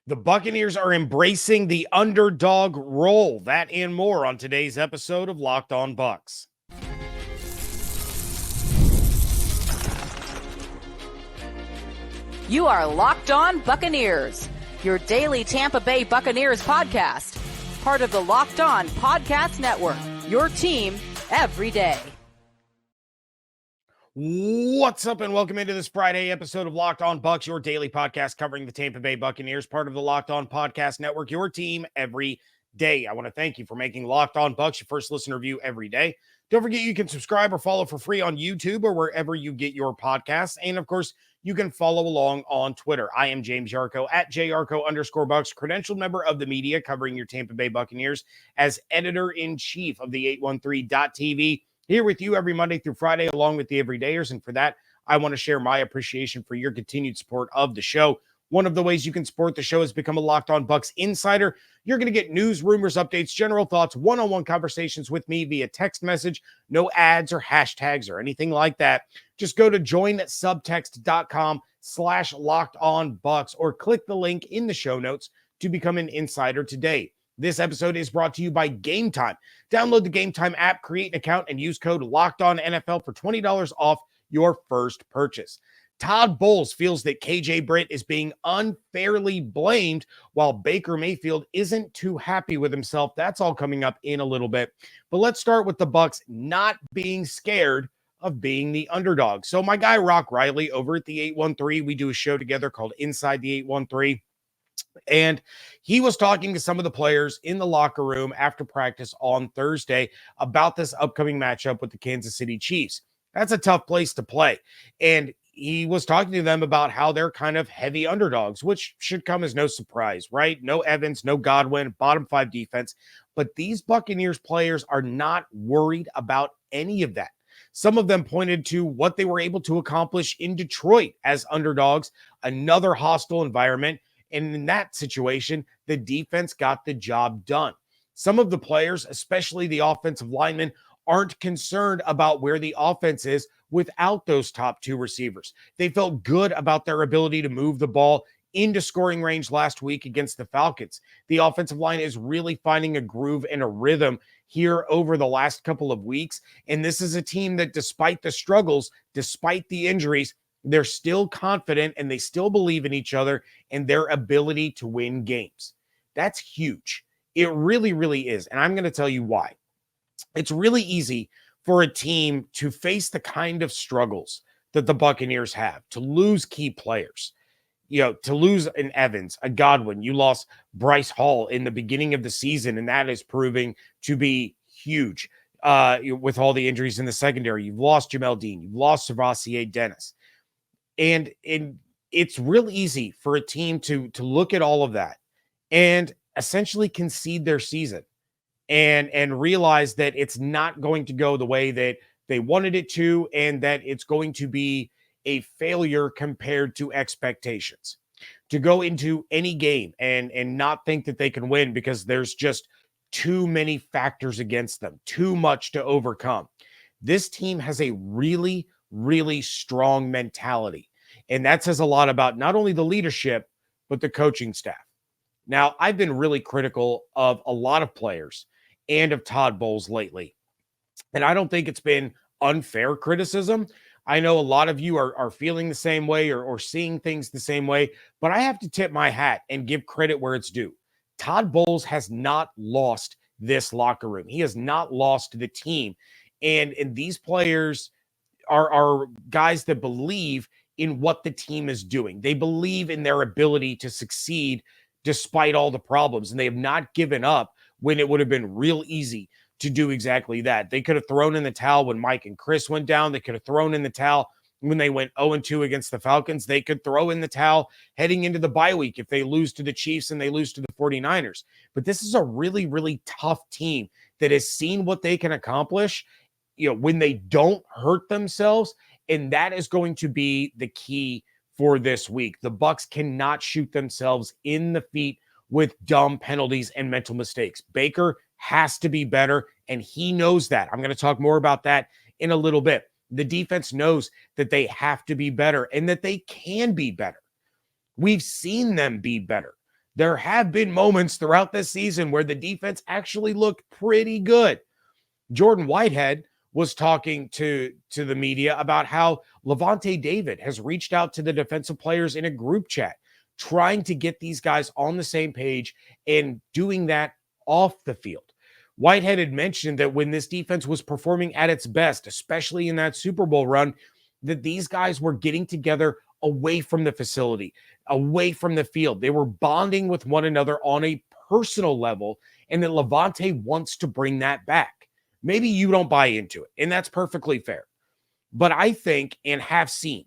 The Buccaneers are embracing the underdog role. That and more on today's episode of Locked On Bucs. You are Locked On Buccaneers, your daily Tampa Bay Buccaneers podcast. Part of the Locked On Podcast Network, your team every day. What's up and welcome into this Friday episode of Locked On Bucs, your daily podcast covering the Tampa Bay Buccaneers, part of the Locked On Podcast Network, your team every day. I want to thank you for making Locked On Bucs your first listen review every day. Don't forget you can subscribe or follow for free on YouTube or wherever you get your podcasts. And of course, you can follow along on Twitter. I am James Yarcho at JYarcho_Bucs, credentialed member of the media covering your Tampa Bay Buccaneers as editor-in-chief of the 813.TV. Here with you every Monday through Friday, along with the everydayers. And for that, I want to share my appreciation for your continued support of the show. One of the ways you can support the show is become a Locked On Bucs insider. You're going to get news, rumors, updates, general thoughts, one-on-one conversations with me via text message. No ads or hashtags or anything like that. Just go to joinsubtext.com/LockedOnBucs or click the link in the show notes to become an insider today. This episode is brought to you by GameTime. Download the GameTime app, create an account, and use code LOCKEDONNFL for $20 off your first purchase. Todd Bowles feels that KJ Britt is being unfairly blamed, while Baker Mayfield isn't too happy with himself. That's all coming up in a little bit. But let's start with the Bucs not being scared of being the underdog. So my guy Rock Riley over at the 813, we do a show together called Inside the 813. And he was talking to some of the players in the locker room after practice on Thursday about this upcoming matchup with the Kansas City Chiefs. That's a tough place to play. And he was talking to them about how they're kind of heavy underdogs, which should come as no surprise, right? No Evans, no Godwin, bottom five defense. But these Buccaneers players are not worried about any of that. Some of them pointed to what they were able to accomplish in Detroit as underdogs, another hostile environment. And in that situation, the defense got the job done. Some of the players, especially the offensive linemen, aren't concerned about where the offense is without those top two receivers. They felt good about their ability to move the ball into scoring range last week against the Falcons. The offensive line is really finding a groove and a rhythm here over the last couple of weeks. And this is a team that, despite the struggles, despite the injuries, they're still confident and they still believe in each other and their ability to win games. That's huge. It really, really is. And I'm going to tell you why. It's really easy for a team to face the kind of struggles that the Buccaneers have, to lose key players, to lose an Evans, a Godwin. You lost Bryce Hall in the beginning of the season, and that is proving to be huge with all the injuries in the secondary. You've lost Jamel Dean. You've lost Savassier Dennis. And it's real easy for a team to look at all of that and essentially concede their season and realize that it's not going to go the way that they wanted it to, and that it's going to be a failure compared to expectations. To go into any game and not think that they can win because there's just too many factors against them, too much to overcome. This team has a really, really strong mentality. And that says a lot about not only the leadership, but the coaching staff. Now, I've been really critical of a lot of players and of Todd Bowles lately. And I don't think it's been unfair criticism. I know a lot of you are feeling the same way or seeing things the same way, but I have to tip my hat and give credit where it's due. Todd Bowles has not lost this locker room. He has not lost the team. And these players are guys that believe in what the team is doing. They believe in their ability to succeed despite all the problems, and they have not given up when it would have been real easy to do exactly that. They could have thrown in the towel when Mike and Chris went down. They could have thrown in the towel when they went 0-2 against the Falcons. They could throw in the towel heading into the bye week if they lose to the Chiefs and they lose to the 49ers. But this is a really, really tough team that has seen what they can accomplish, when they don't hurt themselves. And that is going to be the key for this week. The Bucs cannot shoot themselves in the feet with dumb penalties and mental mistakes. Baker has to be better, and he knows that. I'm going to talk more about that in a little bit. The defense knows that they have to be better and that they can be better. We've seen them be better. There have been moments throughout this season where the defense actually looked pretty good. Jordan Whitehead was talking to the media about how Levante David has reached out to the defensive players in a group chat, trying to get these guys on the same page and doing that off the field. Whitehead had mentioned that when this defense was performing at its best, especially in that Super Bowl run, that these guys were getting together away from the facility, away from the field. They were bonding with one another on a personal level, and that Levante wants to bring that back. Maybe you don't buy into it, and that's perfectly fair. But I think and have seen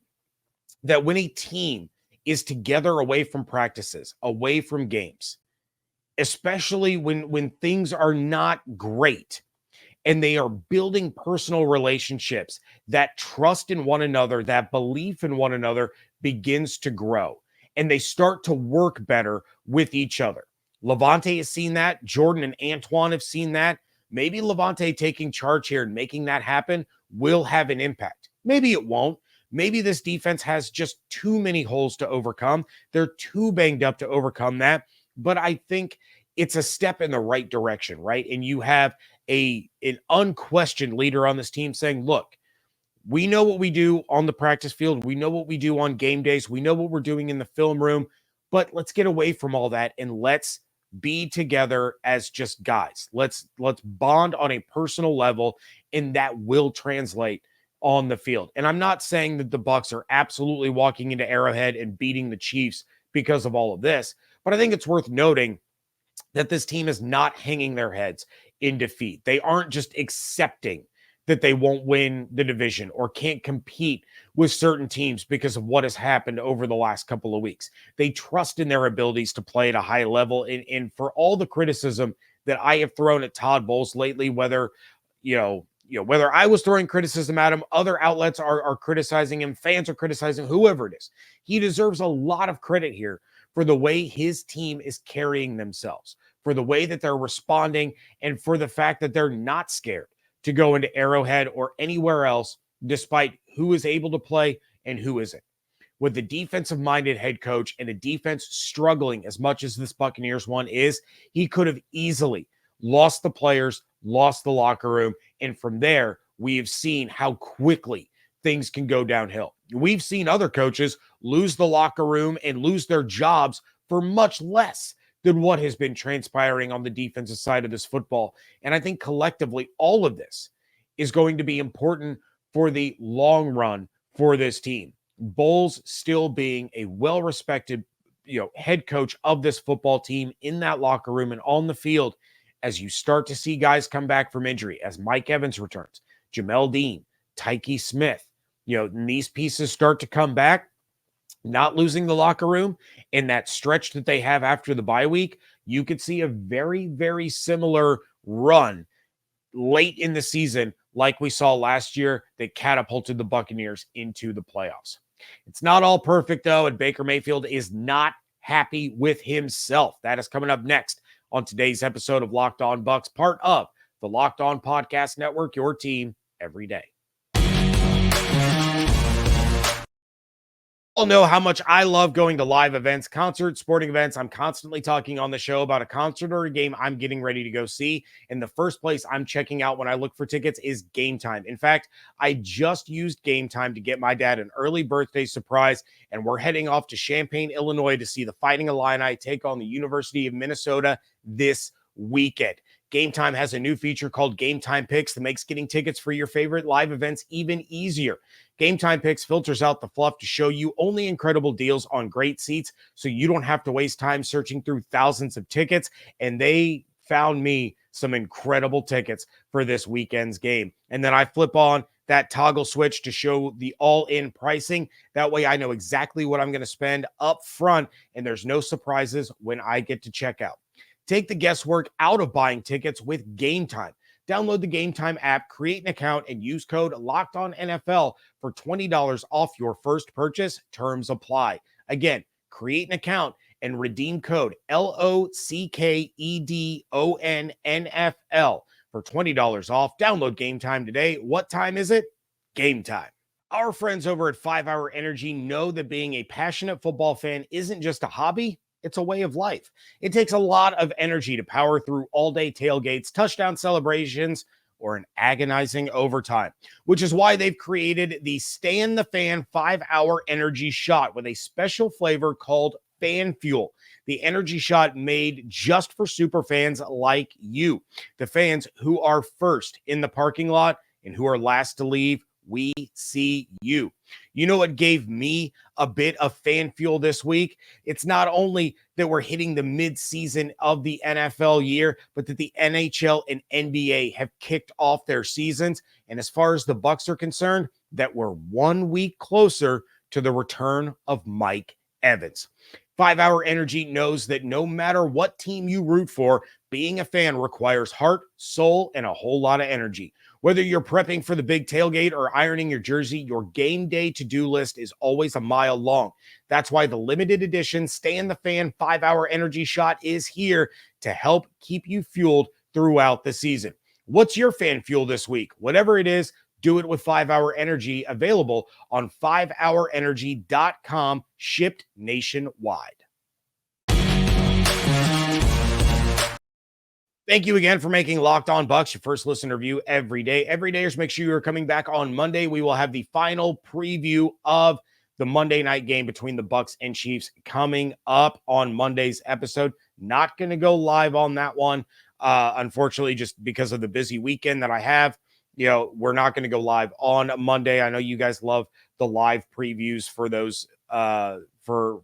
that when a team is together away from practices, away from games, especially when things are not great and they are building personal relationships, that trust in one another, that belief in one another begins to grow and they start to work better with each other. Levante has seen that. Jordan and Antoine have seen that. Maybe Levante taking charge here and making that happen will have an impact. Maybe it won't. Maybe this defense has just too many holes to overcome. They're too banged up to overcome that. But I think it's a step in the right direction, right? And you have an unquestioned leader on this team saying, look, we know what we do on the practice field. We know what we do on game days. We know what we're doing in the film room. But let's get away from all that and let's be together as just guys. Let's bond on a personal level, and that will translate on the field. And I'm not saying that the Bucs are absolutely walking into Arrowhead and beating the Chiefs because of all of this, but I think it's worth noting that this team is not hanging their heads in defeat. They aren't just accepting that they won't win the division or can't compete with certain teams because of what has happened over the last couple of weeks. They trust in their abilities to play at a high level. And for all the criticism that I have thrown at Todd Bowles lately, whether I was throwing criticism at him, other outlets are criticizing him, fans are criticizing whoever it is, he deserves a lot of credit here for the way his team is carrying themselves, for the way that they're responding, and for the fact that they're not scared to go into Arrowhead or anywhere else, despite who is able to play and who isn't. With the defensive-minded head coach and a defense struggling as much as this Buccaneers one is, he could have easily lost the players, lost the locker room, and from there, we have seen how quickly things can go downhill. We've seen other coaches lose the locker room and lose their jobs for much less than what has been transpiring on the defensive side of this football. And I think collectively, all of this is going to be important for the long run for this team. Bowles still being a well-respected, head coach of this football team in that locker room and on the field, as you start to see guys come back from injury, as Mike Evans returns, Jamel Dean, Tyke Smith, and these pieces start to come back, not losing the locker room, and that stretch that they have after the bye week, you could see a very, very similar run late in the season like we saw last year that catapulted the Buccaneers into the playoffs. It's not all perfect, though, and Baker Mayfield is not happy with himself. That is coming up next on today's episode of Locked On Bucs, part of the Locked On Podcast Network, your team every day. All know how much I love going to live events, concerts, sporting events. I'm constantly talking on the show about a concert or a game I'm getting ready to go see. And the first place I'm checking out when I look for tickets is GameTime. In fact, I just used GameTime to get my dad an early birthday surprise, and we're heading off to Champaign, Illinois to see the Fighting Illini take on the University of Minnesota this weekend. GameTime has a new feature called GameTime Picks that makes getting tickets for your favorite live events even easier. GameTime Picks filters out the fluff to show you only incredible deals on great seats, so you don't have to waste time searching through thousands of tickets. And they found me some incredible tickets for this weekend's game. And then I flip on that toggle switch to show the all-in pricing. That way I know exactly what I'm going to spend up front, and there's no surprises when I get to check out. Take the guesswork out of buying tickets with GameTime. Download the GameTime app, create an account, and use code LOCKEDONNFL for $20 off your first purchase. Terms apply. Again, create an account and redeem code LOCKEDONNFL for $20 off. Download GameTime today. What time is it? Game time. Our friends over at 5 Hour Energy know that being a passionate football fan isn't just a hobby, It's a way of life. It takes a lot of energy to power through all-day tailgates, touchdown celebrations, or an agonizing overtime, which is why they've created the Stay in the Fan 5-hour energy shot with a special flavor called Fan Fuel. The energy shot made just for super fans like you, the fans who are first in the parking lot and who are last to leave. We see you. You know what gave me a bit of fan fuel this week? It's not only that we're hitting the midseason of the NFL year, but that the NHL and NBA have kicked off their seasons. And as far as the Bucs are concerned, that we're 1 week closer to the return of Mike Evans. 5-hour energy knows that no matter what team you root for, being a fan requires heart, soul, and a whole lot of energy. Whether you're prepping for the big tailgate or ironing your jersey, your game day to-do list is always a mile long. That's why the limited edition Stay in the Fan 5-hour energy shot is here to help keep you fueled throughout the season. What's your fan fuel this week? Whatever it is, do it with 5-hour energy, available on 5hourenergy.com, shipped nationwide. Thank you again for making Locked On Bucs your first listen review every day. Everydayers, make sure you're coming back on Monday. We will have the final preview of the Monday night game between the Bucs and Chiefs coming up on Monday's episode. Not going to go live on that one, unfortunately, just because of the busy weekend that I have. You know, we're not going to go live on Monday. I know you guys love the live previews for those for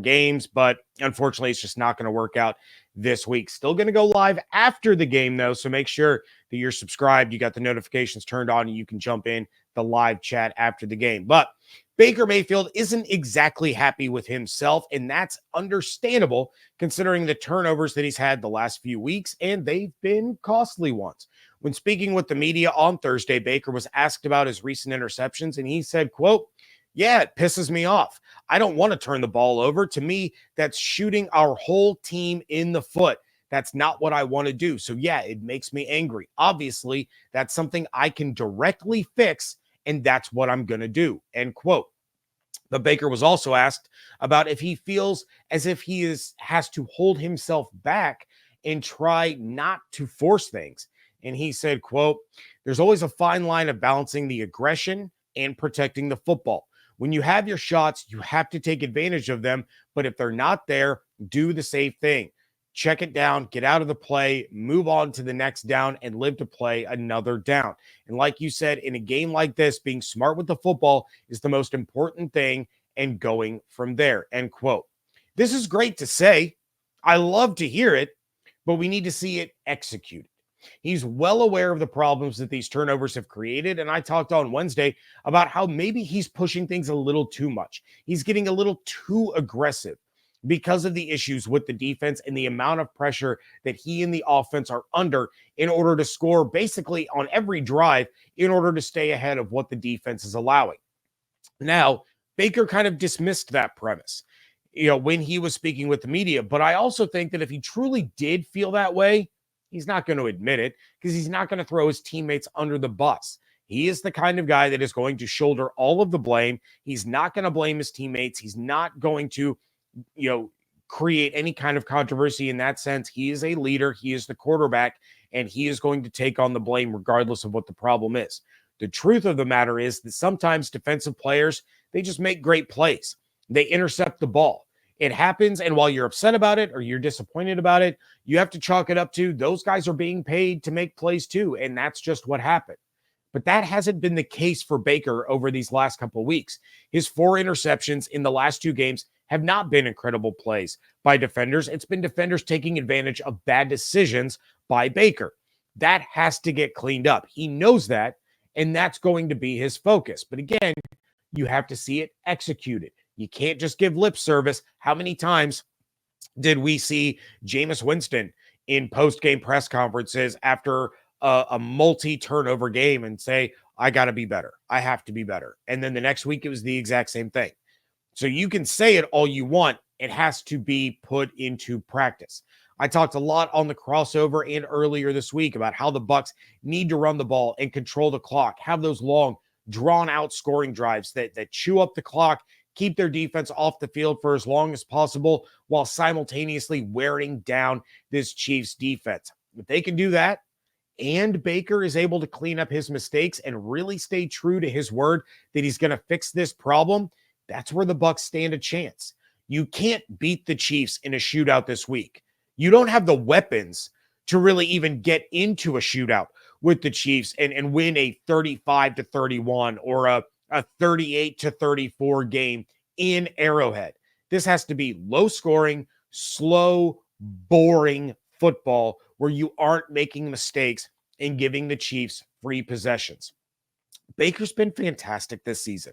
games, but unfortunately, it's just not going to work out this week. Still going to go live after the game, though, so make sure that you're subscribed, you got the notifications turned on, and you can jump in the live chat after the game. But Baker Mayfield isn't exactly happy with himself, and that's understandable considering the turnovers that he's had the last few weeks, and they've been costly ones. When speaking with the media on Thursday, Baker was asked about his recent interceptions, and he said, quote, "Yeah, it pisses me off. I don't want to turn the ball over. To me, that's shooting our whole team in the foot. That's not what I want to do. So yeah, it makes me angry. Obviously, that's something I can directly fix, and that's what I'm going to do," end quote. But Baker was also asked about if he feels as if he has to hold himself back and try not to force things. And he said, quote, "There's always a fine line of balancing the aggression and protecting the football. When you have your shots, you have to take advantage of them. But if they're not there, do the safe thing. Check it down, get out of the play, move on to the next down, and live to play another down." And like you said, in a game like this, being smart with the football is the most important thing, and going from there, end quote. This is great to say. I love to hear it, but we need to see it executed. He's well aware of the problems that these turnovers have created, and I talked on Wednesday about how maybe he's pushing things a little too much. He's getting a little too aggressive because of the issues with the defense and the amount of pressure that he and the offense are under in order to score basically on every drive in order to stay ahead of what the defense is allowing. Now, Baker kind of dismissed that premise, when he was speaking with the media, but I also think that if he truly did feel that way, he's not going to admit it because he's not going to throw his teammates under the bus. He is the kind of guy that is going to shoulder all of the blame. He's not going to blame his teammates. He's not going to, create any kind of controversy in that sense. He is a leader. He is the quarterback, and he is going to take on the blame regardless of what the problem is. The truth of the matter is that sometimes defensive players, they just make great plays. They intercept the ball. It happens, and while you're upset about it or you're disappointed about it, you have to chalk it up to those guys are being paid to make plays too, and that's just what happened. But that hasn't been the case for Baker over these last couple of weeks. His 4 interceptions in the last 2 games have not been incredible plays by defenders. It's been defenders taking advantage of bad decisions by Baker. That has to get cleaned up. He knows that, and that's going to be his focus. But again, you have to see it executed. You can't just give lip service. How many times did we see Jameis Winston in post-game press conferences after a multi-turnover game and say, "I got to be better. I have to be better." And then the next week, it was the exact same thing. So you can say it all you want. It has to be put into practice. I talked a lot on the crossover and earlier this week about how the Bucs need to run the ball and control the clock, have those long, drawn-out scoring drives that chew up the clock, keep their defense off the field for as long as possible while simultaneously wearing down this Chiefs defense. If they can do that, and Baker is able to clean up his mistakes and really stay true to his word that he's going to fix this problem, that's where the Bucs stand a chance. You can't beat the Chiefs in a shootout this week. You don't have the weapons to really even get into a shootout with the Chiefs and win a 35-31 or a 38-34 game in Arrowhead. This has to be low scoring, slow, boring football where you aren't making mistakes and giving the Chiefs free possessions. Baker's been fantastic this season.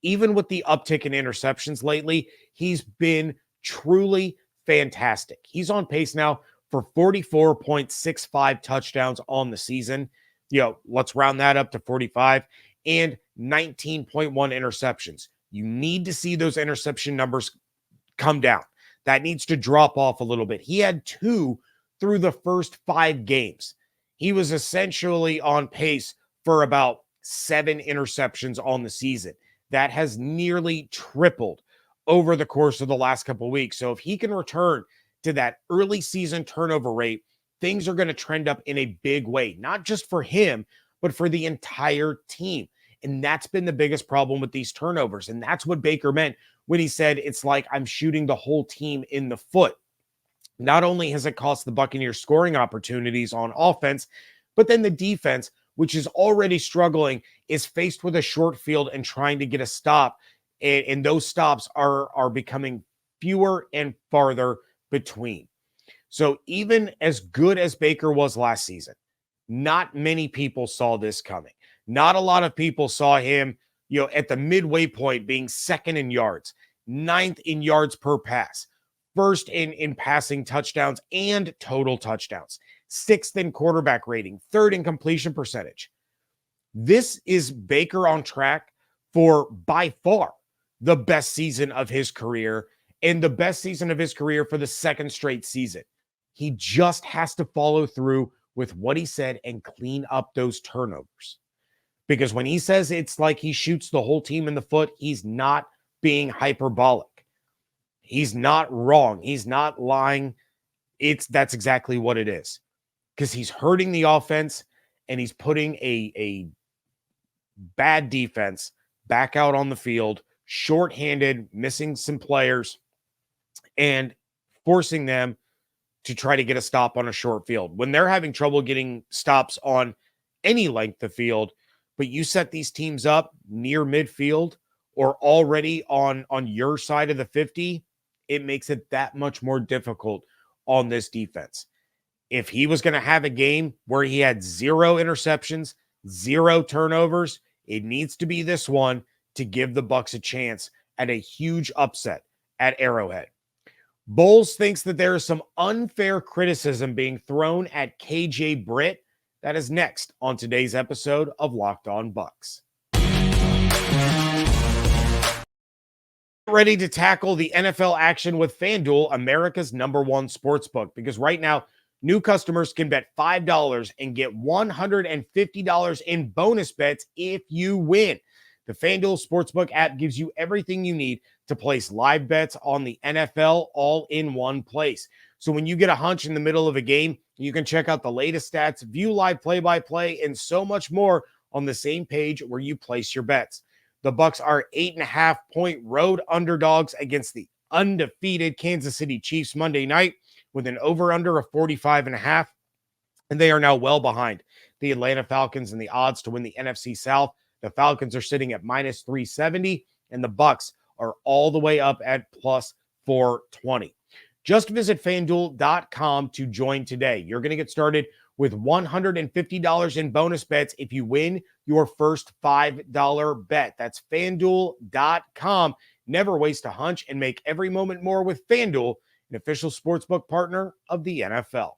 Even with the uptick in interceptions lately, he's been truly fantastic. He's on pace now for 44.65 touchdowns on the season. Let's round that up to 45 and 19.1 interceptions. You need to see those interception numbers come down. That needs to drop off a little bit. He had 2 through the first 5 games. He was essentially on pace for about 7 interceptions on the season. That has nearly tripled over the course of the last couple of weeks. So if he can return to that early season turnover rate, things are going to trend up in a big way, not just for him, but for the entire team. And that's been the biggest problem with these turnovers. And that's what Baker meant when he said, it's like I'm shooting the whole team in the foot. Not only has it cost the Buccaneers scoring opportunities on offense, but then the defense, which is already struggling, is faced with a short field and trying to get a stop. And those stops are becoming fewer and farther between. So even as good as Baker was last season, not many people saw this coming. Not a lot of people saw him, at the midway point being second in yards, 9th in yards per pass, first in passing touchdowns and total touchdowns, 6th in quarterback rating, 3rd in completion percentage. This is Baker on track for by far the best season of his career and the best season of his career for the 2nd straight season. He just has to follow through with what he said and clean up those turnovers. Because when he says it's like he shoots the whole team in the foot, he's not being hyperbolic. He's not wrong. He's not lying. That's exactly what it is. Because he's hurting the offense and he's putting a bad defense back out on the field, shorthanded, missing some players, and forcing them to try to get a stop on a short field. When they're having trouble getting stops on any length of field, but you set these teams up near midfield or already on your side of the 50, it makes it that much more difficult on this defense. If he was going to have a game where he had 0 interceptions, 0 turnovers, it needs to be this one to give the Bucs a chance at a huge upset at Arrowhead. Bowles thinks that there is some unfair criticism being thrown at KJ Britt. That is next on today's episode of Locked On Bucs. Ready to tackle the NFL action with FanDuel, America's #1 sportsbook, because right now, new customers can bet $5 and get $150 in bonus bets if you win. The FanDuel Sportsbook app gives you everything you need to place live bets on the NFL all in one place. So when you get a hunch in the middle of a game, you can check out the latest stats, view live play-by-play, and so much more on the same page where you place your bets. The Bucs are 8.5-point road underdogs against the undefeated Kansas City Chiefs Monday night with an over-under of 45.5, and they are now well behind the Atlanta Falcons in the odds to win the NFC South. The Falcons are sitting at minus 370, and the Bucs are all the way up at plus 420. Just visit FanDuel.com to join today. You're going to get started with $150 in bonus bets if you win your first $5 bet. That's FanDuel.com. Never waste a hunch and make every moment more with FanDuel, an official sportsbook partner of the NFL.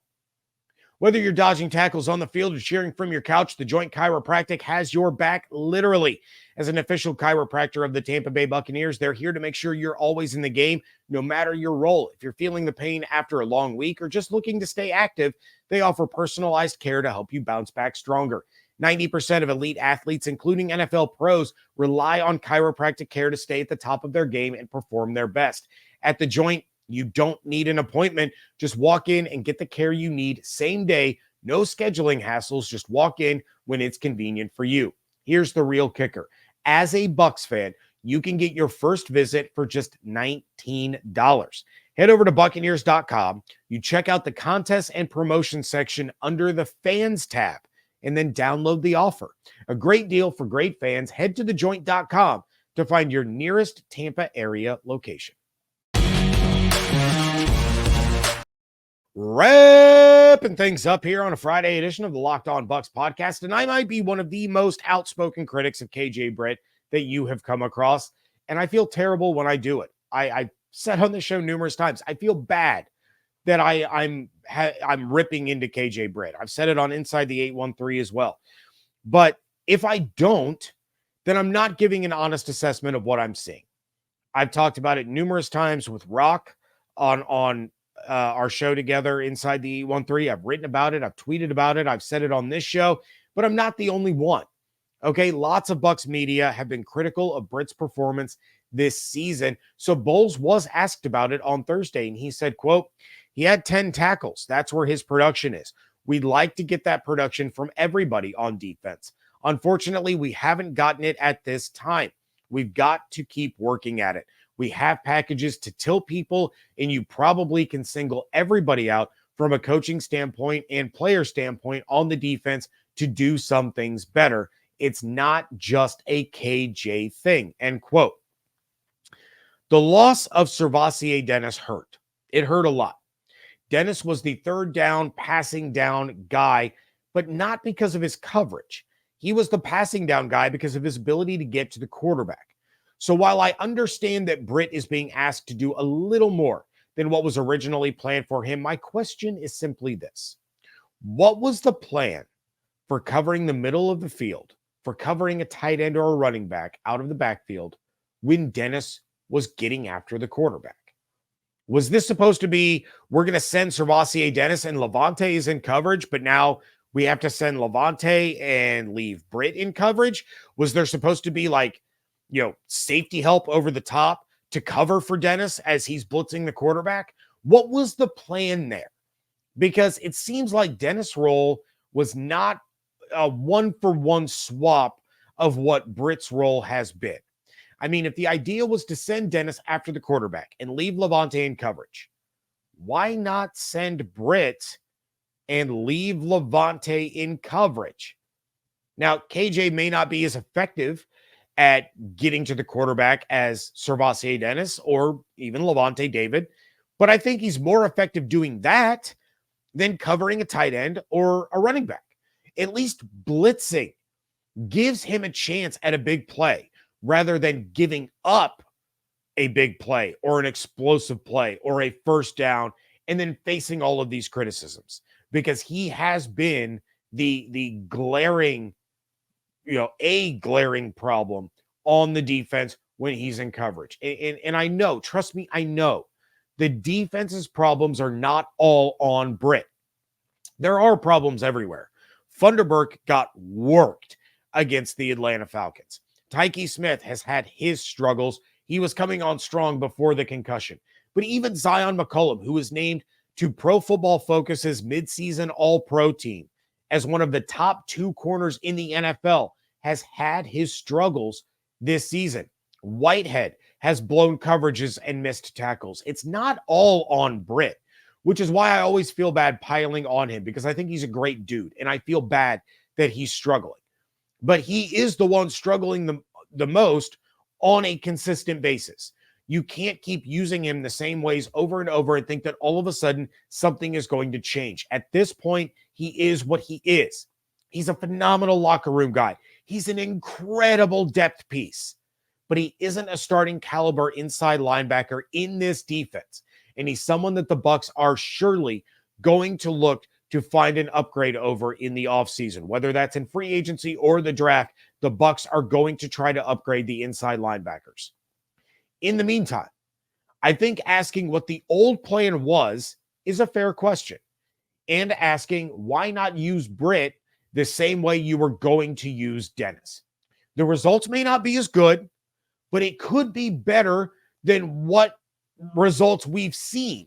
Whether you're dodging tackles on the field or cheering from your couch, The Joint Chiropractic has your back literally. As an official chiropractor of the Tampa Bay Buccaneers, they're here to make sure you're always in the game, no matter your role. If you're feeling the pain after a long week or just looking to stay active, they offer personalized care to help you bounce back stronger. 90% of elite athletes, including NFL pros, rely on chiropractic care to stay at the top of their game and perform their best. At The Joint, you don't need an appointment. Just walk in and get the care you need same day. No scheduling hassles. Just walk in when it's convenient for you. Here's the real kicker. As a Bucs fan, you can get your first visit for just $19. Head over to Buccaneers.com. You check out the contests and promotion section under the fans tab, and then download the offer. A great deal for great fans. Head to thejoint.com to find your nearest Tampa area location. Wrapping things up here on a Friday edition of the Locked On Bucs podcast, and I might be one of the most outspoken critics of KJ Britt that you have come across, and I feel terrible when I do it. I said on the show numerous times, I feel bad that I'm ripping into KJ Britt. I've said it on Inside the 813 as well. But if I don't, then I'm not giving an honest assessment of what I'm seeing. I've talked about it numerous times with Rock on our show together, Inside the 813. I've written about it. I've tweeted about it. I've said it on this show, but I'm not the only one. Okay, lots of Bucs media have been critical of Britt's performance this season. So Bowles was asked about it on Thursday, and he said, quote, he had 10 tackles. That's where his production is. We'd like to get that production from everybody on defense. Unfortunately, we haven't gotten it at this time. We've got to keep working at it. We have packages to tilt people, and you probably can single everybody out from a coaching standpoint and player standpoint on the defense to do some things better. It's not just a KJ thing, end quote. The loss of Servassier Dennis hurt. It hurt a lot. Dennis was the third down, passing down guy, but not because of his coverage. He was the passing down guy because of his ability to get to the quarterback. So while I understand that Britt is being asked to do a little more than what was originally planned for him, my question is simply this. What was the plan for covering the middle of the field, for covering a tight end or a running back out of the backfield when Dennis was getting after the quarterback? Was this supposed to be, we're going to send Servassier Dennis and Levante is in coverage, but now we have to send Levante and leave Britt in coverage? Was there supposed to be safety help over the top to cover for Dennis as he's blitzing the quarterback? What was the plan there? Because it seems like Dennis' role was not a one-for-one swap of what Britt's role has been. I mean, if the idea was to send Dennis after the quarterback and leave Levante in coverage, why not send Britt and leave Levante in coverage? Now, KJ may not be as effective at getting to the quarterback as Servassier Dennis or even Levante David, but I think he's more effective doing that than covering a tight end or a running back. At least blitzing gives him a chance at a big play rather than giving up a big play or an explosive play or a first down and then facing all of these criticisms, because he has been the glaring, a glaring problem on the defense when he's in coverage. And I know, trust me, I know the defense's problems are not all on Britt. There are problems everywhere. Funderburk got worked against the Atlanta Falcons. Tyke Smith has had his struggles. He was coming on strong before the concussion. But even Zion McCollum, who was named to Pro Football Focus's midseason All-Pro team as one of the top 2 corners in the NFL, has had his struggles this season. Whitehead has blown coverages and missed tackles. It's not all on Britt, which is why I always feel bad piling on him, because I think he's a great dude, and I feel bad that he's struggling. But he is the one struggling the most on a consistent basis. You can't keep using him the same ways over and over and think that all of a sudden something is going to change. At this point, he is what he is. He's a phenomenal locker room guy. He's an incredible depth piece, but he isn't a starting caliber inside linebacker in this defense. And he's someone that the Bucs are surely going to look to find an upgrade over in the offseason. Whether that's in free agency or the draft, the Bucs are going to try to upgrade the inside linebackers. In the meantime, I think asking what the old plan was is a fair question. And asking why not use Britt the same way you were going to use Dennis. The results may not be as good, but it could be better than what results we've seen.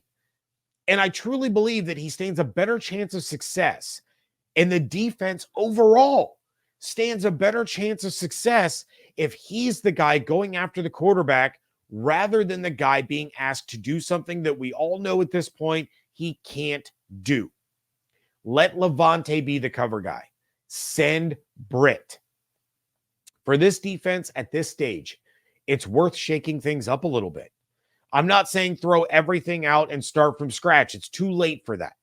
And I truly believe that he stands a better chance of success. And the defense overall stands a better chance of success if he's the guy going after the quarterback rather than the guy being asked to do something that we all know at this point he can't do. Let Levante be the cover guy. Send Britt. For this defense at this stage, it's worth shaking things up a little bit. I'm not saying throw everything out and start from scratch. It's too late for that.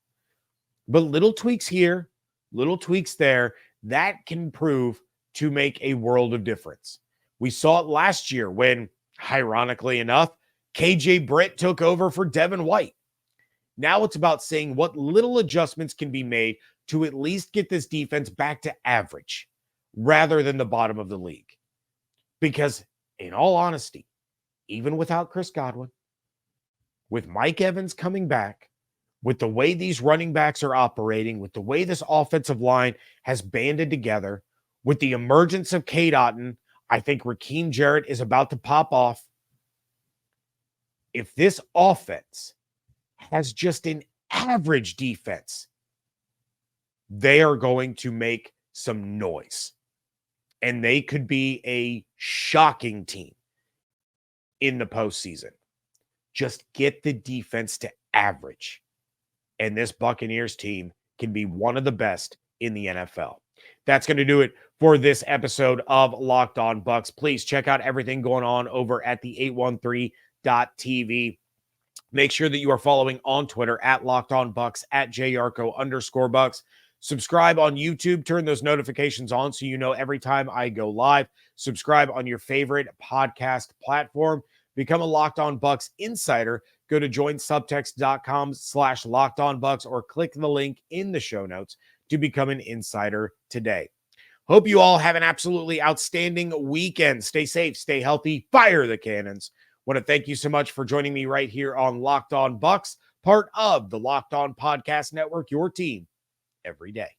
But little tweaks here, little tweaks there, that can prove to make a world of difference. We saw it last year when, ironically enough, KJ Britt took over for Devin White. Now it's about seeing what little adjustments can be made to at least get this defense back to average rather than the bottom of the league. Because in all honesty, even without Chris Godwin, with Mike Evans coming back, with the way these running backs are operating, with the way this offensive line has banded together, with the emergence of Cade Otton, I think Raheem Jarrett is about to pop off. If this offense has just an average defense, they are going to make some noise. And they could be a shocking team in the postseason. Just get the defense to average. And this Buccaneers team can be one of the best in the NFL. That's going to do it for this episode of Locked On Bucs. Please check out everything going on over at the 813.tv. Make sure that you are following on Twitter at Locked On Bucs, at @JYarcho_Bucs. Subscribe on YouTube. Turn those notifications on so you know every time I go live. Subscribe on your favorite podcast platform. Become a Locked On Bucs insider. Go to joinsubtext.com/LockedOnBucs or click the link in the show notes to become an insider today. Hope you all have an absolutely outstanding weekend. Stay safe, stay healthy, fire the cannons. Want to thank you so much for joining me right here on Locked On Bucs, part of the Locked On Podcast Network, your team every day.